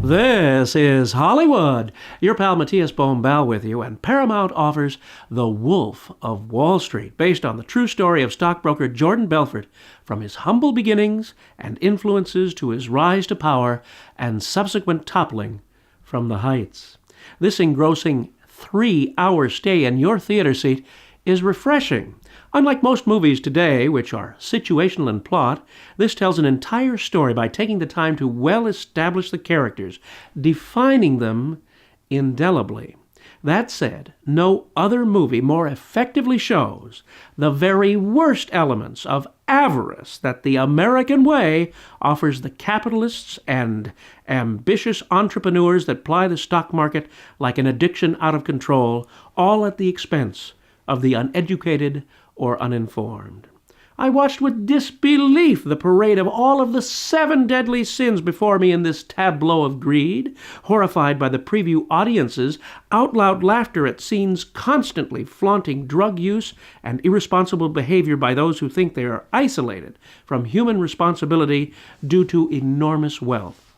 This is Hollywood. Your pal Matías Bombal with you, and Paramount offers The Wolf of Wall Street, based on the true story of stockbroker Jordan Belfort, from his humble beginnings and influences to his rise to power and subsequent toppling from the heights. This engrossing 3-hour stay in your theater seat is refreshing. Unlike most movies today, which are situational in plot, this tells an entire story by taking the time to well establish the characters, defining them indelibly. That said, no other movie more effectively shows the very worst elements of avarice that the American way offers the capitalists and ambitious entrepreneurs that ply the stock market like an addiction out of control, all at the expense of the uneducated or uninformed. I watched with disbelief the parade of all of the 7 deadly sins before me in this tableau of greed, horrified by the preview audience's out-loud laughter at scenes constantly flaunting drug use and irresponsible behavior by those who think they are isolated from human responsibility due to enormous wealth.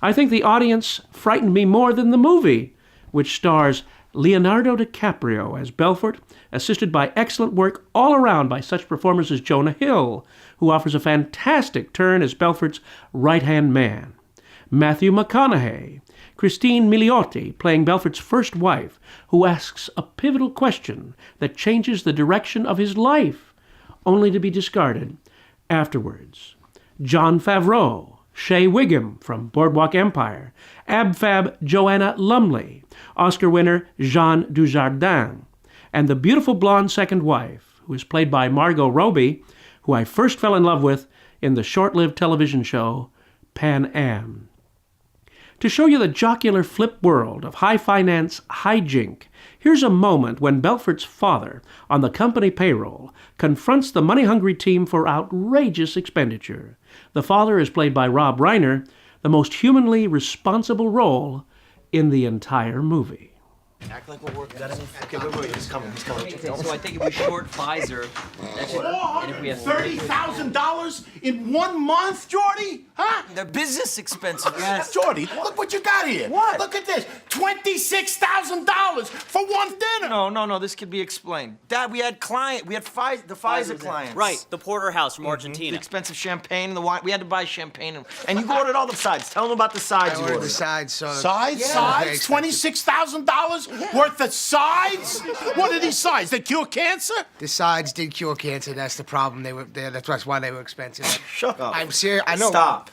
I think the audience frightened me more than the movie, which stars Leonardo DiCaprio as Belfort, assisted by excellent work all around by such performers as Jonah Hill, who offers a fantastic turn as Belfort's right-hand man. Matthew McConaughey, Christine Milioti playing Belfort's first wife, who asks a pivotal question that changes the direction of his life, only to be discarded afterwards. Jon Favreau, Shea Whigham from Boardwalk Empire, Ab-Fab Joanna Lumley, Oscar winner Jean Dujardin, and the beautiful blonde second wife, who is played by Margot Robbie, who I first fell in love with in the short-lived television show Pan Am. To show you the jocular flip world of high-finance hijink, here's a moment when Belfort's father, on the company payroll, confronts the money-hungry team for outrageous expenditure. The father is played by Rob Reiner, the most humanly responsible role in the entire movie. Act like we're working. Okay, wait, he's coming. Okay, so I think if we short Pfizer, that should, and if we have $30,000 in 1 month, Jordy? Huh? They're business expenses. Yes. Jordy, look what you got here. What? Look at this. $26,000 for one dinner. No, this could be explained. Dad, we had the Pfizer clients. Right, the porterhouse from Argentina. The expensive champagne, the wine. We had to buy champagne. And you ordered all the sides. Tell them about the sides you I ordered ordered. the sides, so... Sides? Yeah. Sides? $26,000 worth of sides? What are these sides? They cure cancer? The sides did cure cancer. That's the problem. They were there. That's why they were expensive. Shut up. I'm serious. I know. Stop.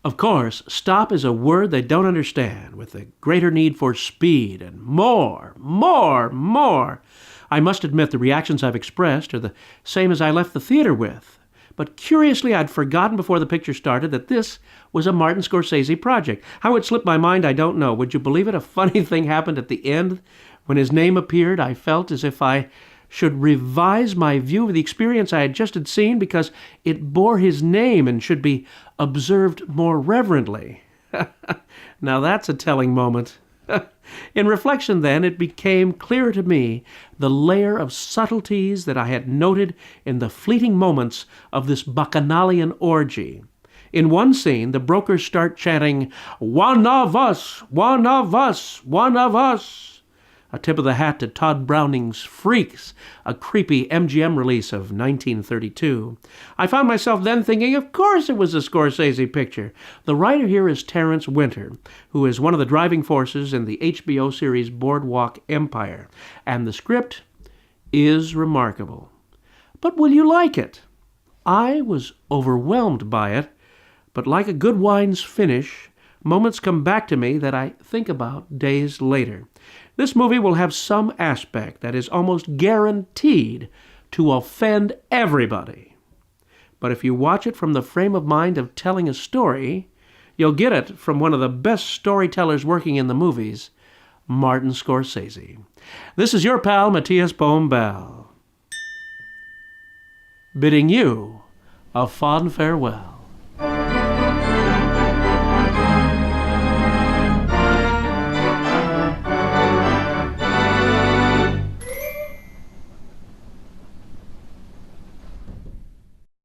Of course, stop is a word they don't understand, with a greater need for speed and more. I must admit the reactions I've expressed are the same as I left the theater with. But curiously, I'd forgotten before the picture started that this was a Martin Scorsese project. How it slipped my mind, I don't know. Would you believe it? A funny thing happened at the end. When his name appeared, I felt as if I should revise my view of the experience I had just seen because it bore his name and should be observed more reverently. Now that's a telling moment. In reflection, then, it became clear to me the layer of subtleties that I had noted in the fleeting moments of this bacchanalian orgy. In one scene, the brokers start chanting, "One of us, one of us, one of us." A tip of the hat to Todd Browning's Freaks, a creepy MGM release of 1932. I found myself then thinking, of course it was a Scorsese picture. The writer here is Terrence Winter, who is one of the driving forces in the HBO series Boardwalk Empire, and the script is remarkable. But will you like it? I was overwhelmed by it, but like a good wine's finish, moments come back to me that I think about days later. This movie will have some aspect that is almost guaranteed to offend everybody. But if you watch it from the frame of mind of telling a story, you'll get it from one of the best storytellers working in the movies, Martin Scorsese. This is your pal, Matías Bombal, bidding you a fond farewell.